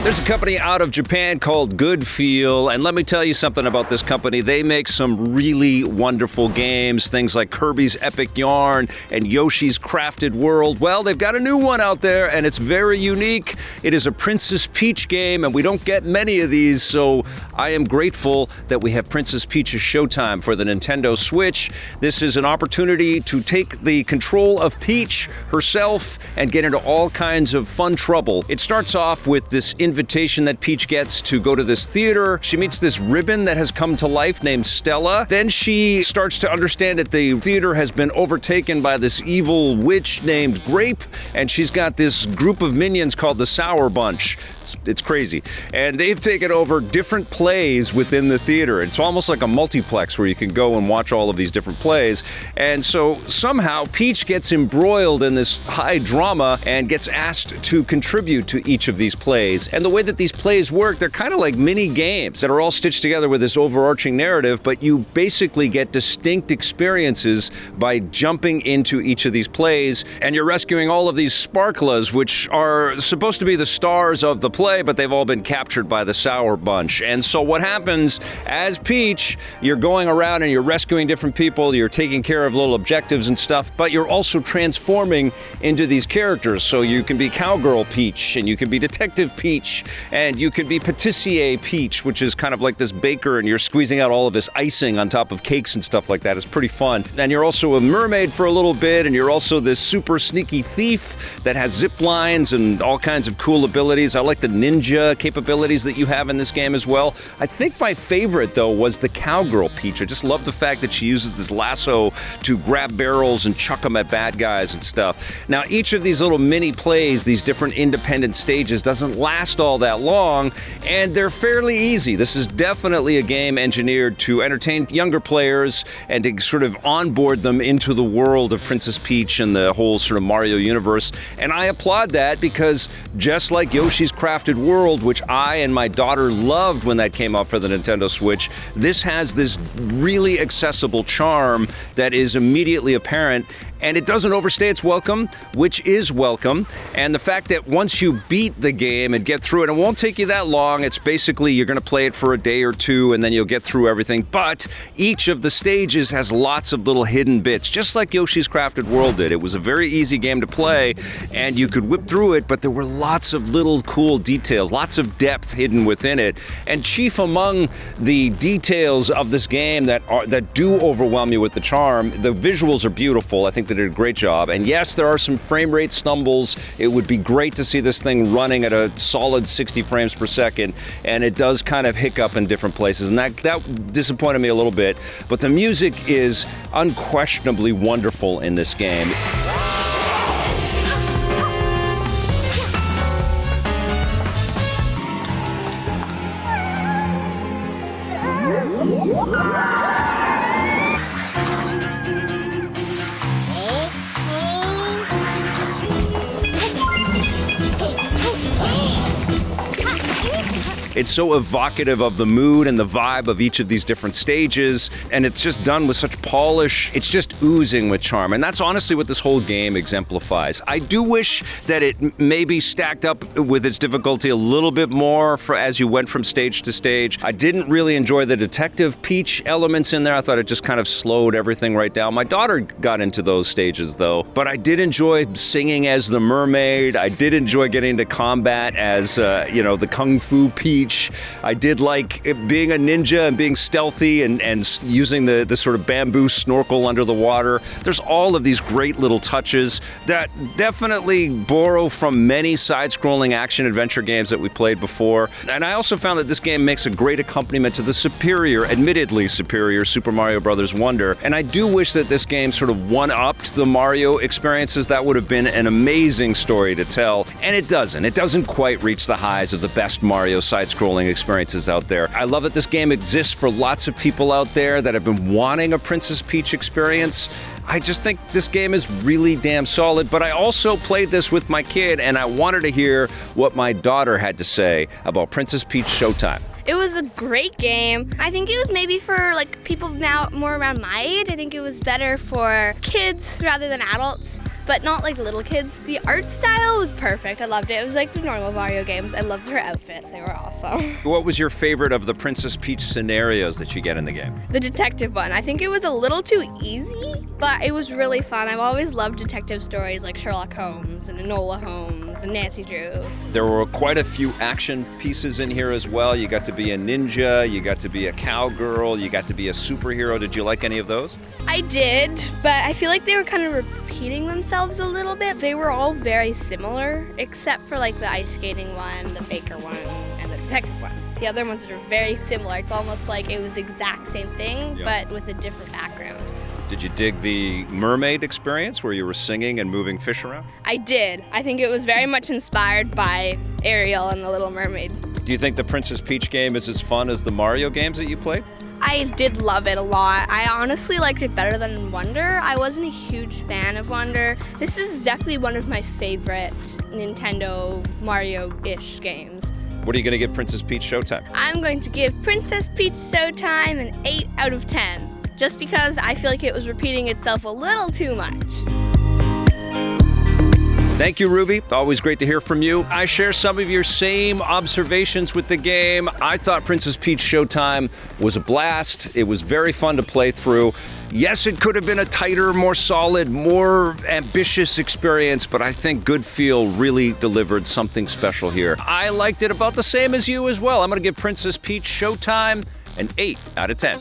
There's a company out of Japan called Good Feel, and let me tell you something about this company. They make some really wonderful games, things like Kirby's Epic Yarn and Yoshi's Crafted World. Well, they've got a new one out there, and it's very unique. It is a Princess Peach game, and we don't get many of these, so I am grateful that we have Princess Peach's Showtime for the Nintendo Switch. This is an opportunity to take the control of Peach herself and get into all kinds of fun trouble. It starts off with this invitation that Peach gets to go to this theater. She meets this ribbon that has come to life named Stella. Then she starts to understand that the theater has been overtaken by this evil witch named Grape, and she's got this group of minions called the Sour Bunch. It's crazy. And they've taken over different plays within the theater. It's almost like a multiplex where you can go and watch all of these different plays. And so somehow Peach gets embroiled in this high drama and gets asked to contribute to each of these plays. And the way that these plays work, they're kind of like mini games that are all stitched together with this overarching narrative, but you basically get distinct experiences by jumping into each of these plays, and you're rescuing all of these sparklas, which are supposed to be the stars of the play, but they've all been captured by the Sour Bunch. And so what happens as Peach, you're going around and you're rescuing different people, you're taking care of little objectives and stuff, but you're also transforming into these characters. So you can be Cowgirl Peach, and you can be Detective Peach, and you can be Patissier Peach, which is kind of like this baker, and you're squeezing out all of this icing on top of cakes and stuff like that. It's pretty fun. And you're also a mermaid for a little bit, and you're also this super sneaky thief that has zip lines and all kinds of cool abilities. I like the ninja capabilities that you have in this game as well. I think my favorite, though, was the Cowgirl Peach. I just love the fact that she uses this lasso to grab barrels and chuck them at bad guys and stuff. Now, each of these little mini plays, these different independent stages, doesn't last all that long, and they're fairly easy. This is definitely a game engineered to entertain younger players and to sort of onboard them into the world of Princess Peach and the whole sort of Mario universe. And I applaud that because just like Yoshi's Crafted World, which I and my daughter loved when that came out for the Nintendo Switch, this has this really accessible charm that is immediately apparent, and it doesn't overstay its welcome, which is welcome. And the fact that once you beat the game and get through it, it won't take you that long. It's basically you're going to play it for a day or two, and then you'll get through everything. But each of the stages has lots of little hidden bits, just like Yoshi's Crafted World did. It was a very easy game to play, and you could whip through it, but there were lots of little cool details, lots of depth hidden within it. And chief among the details of this game that do overwhelm you with the charm, the visuals are beautiful. I think they did a great job. And yes, there are some frame rate stumbles. It would be great to see this thing running at a solid 60 frames per second, and it does kind of hiccup in different places, and that disappointed me a little bit. But the music is unquestionably wonderful in this game. It's so evocative of the mood and the vibe of each of these different stages, and it's just done with such polish. It's just oozing with charm, and that's honestly what this whole game exemplifies. I do wish that it maybe stacked up with its difficulty a little bit more as you went from stage to stage. I didn't really enjoy the Detective Peach elements in there. I thought it just kind of slowed everything right down. My daughter got into those stages, though, but I did enjoy singing as the mermaid. I did enjoy getting into combat as, the Kung Fu Peach. I did like being a ninja and being stealthy and using the sort of bamboo snorkel under the water. There's all of these great little touches that definitely borrow from many side-scrolling action-adventure games that we played before. And I also found that this game makes a great accompaniment to the admittedly superior Super Mario Bros. Wonder. And I do wish that this game sort of one-upped the Mario experiences. That would have been an amazing story to tell. And it doesn't. It doesn't quite reach the highs of the best Mario side-scrolling experiences out there. I love that this game exists for lots of people out there that have been wanting a Princess Peach experience. I just think this game is really damn solid, but I also played this with my kid, and I wanted to hear what my daughter had to say about Princess Peach Showtime. It was a great game. I think it was maybe for people now more around my age. I think it was better for kids rather than adults. but not like little kids. The art style was perfect. I loved it. It was like the normal Mario games. I loved her outfits. They were awesome. What was your favorite of the Princess Peach scenarios that you get in the game? The detective one. I think it was a little too easy, but it was really fun. I've always loved detective stories like Sherlock Holmes and Enola Holmes and Nancy Drew. There were quite a few action pieces in here as well. You got to be a ninja, you got to be a cowgirl, you got to be a superhero. Did you like any of those? I did, but I feel like they were kind of repeating themselves a little bit. They were all very similar, except for like the ice skating one, the baker one, and the detective one. The other ones are very similar. It's almost like it was the exact same thing, but with a different background. Did you dig the mermaid experience where you were singing and moving fish around? I did. I think it was very much inspired by Ariel and the Little Mermaid. Do you think the Princess Peach game is as fun as the Mario games that you played? I did love it a lot. I honestly liked it better than Wonder. I wasn't a huge fan of Wonder. This is definitely one of my favorite Nintendo Mario-ish games. What are you going to give Princess Peach Showtime? I'm going to give Princess Peach Showtime an 8 out of 10, just because I feel like it was repeating itself a little too much. Thank you, Ruby. Always great to hear from you. I share some of your same observations with the game. I thought Princess Peach Showtime was a blast. It was very fun to play through. Yes, it could have been a tighter, more solid, more ambitious experience, but I think Good Feel really delivered something special here. I liked it about the same as you as well. I'm going to give Princess Peach Showtime an 8 out of 10.